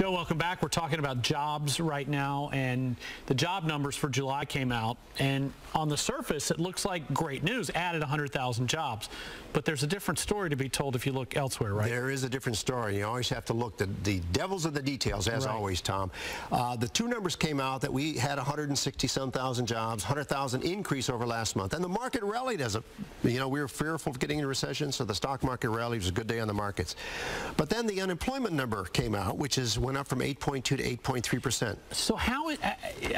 Joe, welcome back. We're talking about jobs right now, and the job numbers for July came out, and on the surface it looks like great news, added 100,000 jobs, but there's a different story to be told if you look elsewhere, right? There is a different story. You always have to look. The devil's in the details, as always, Tom. The two numbers came out that we had 160-some thousand jobs, 100,000 increase over last month, and the market rallied as we were fearful of getting into recession, so the stock market rallied. It was a good day on the markets. But then the unemployment number came out, which went up from 8.2 to 8.3%. So how,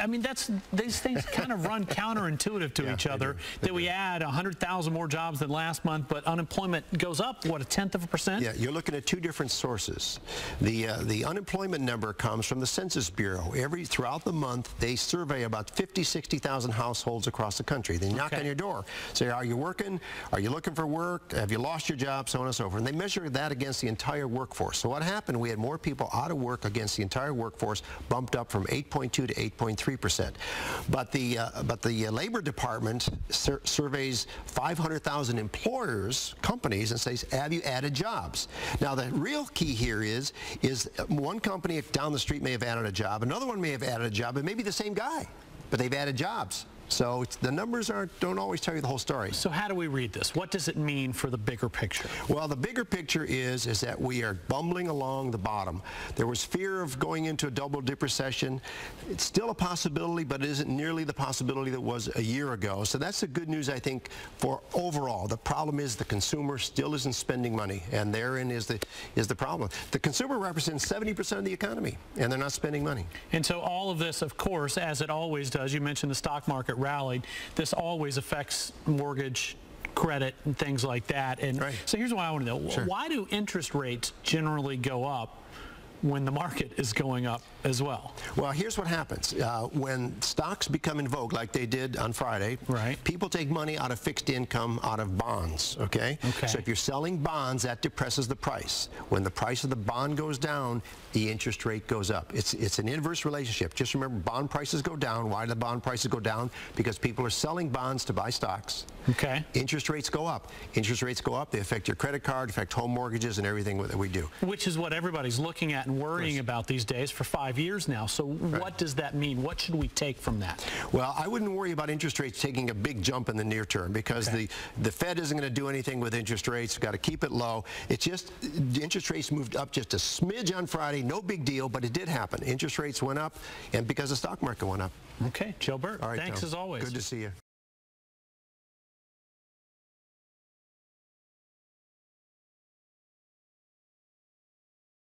I mean, these things kind of run counterintuitive to each other, that we add 100,000 more jobs than last month, but unemployment goes up, what, 0.1%? Yeah, you're looking at two different sources. The unemployment number comes from the Census Bureau. Throughout the month, they survey about 60,000 households across the country. They knock on your door, say, are you working? Are you looking for work? Have you lost your job? So on and so forth. And they measure that against the entire workforce. So what happened, we had more people out of work against the entire workforce, bumped up from 8.2 to 8.3%. But the Labor Department surveys 500,000 employers, companies, and says, have you added jobs? Now the real key here is one company down the street may have added a job, another one may have added a job, it may be the same guy, but they've added jobs. So the numbers don't always tell you the whole story. So how do we read this? What does it mean for the bigger picture? Well, the bigger picture is that we are bumbling along the bottom. There was fear of going into a double-dip recession. It's still a possibility, but it isn't nearly the possibility that was a year ago. So that's the good news, I think, for overall. The problem is the consumer still isn't spending money, and therein is the problem. The consumer represents 70% of the economy, and they're not spending money. And so all of this, of course, as it always does, you mentioned the stock market rallied, this always affects mortgage, credit, and things like that. And so here's what I want to know. Why do interest rates generally go up when the market is going up as well? Well, here's what happens. When stocks become in vogue, like they did on Friday, people take money out of fixed income, out of bonds, okay? So if you're selling bonds, that depresses the price. When the price of the bond goes down, the interest rate goes up. It's an inverse relationship. Just remember, bond prices go down. Why do the bond prices go down? Because people are selling bonds to buy stocks. Interest rates go up. Interest rates go up. They affect your credit card, affect home mortgages, and everything that we do. Which is what everybody's looking at and worrying about these days for 5 years now. So what does that mean? What should we take from that? Well, I wouldn't worry about interest rates taking a big jump in the near term, because the Fed isn't going to do anything with interest rates. We've got to keep it low. It's just the interest rates moved up just a smidge on Friday. No big deal, but it did happen. Interest rates went up, and because the stock market went up. Okay, Joe Bert, thanks as always. Good to see you.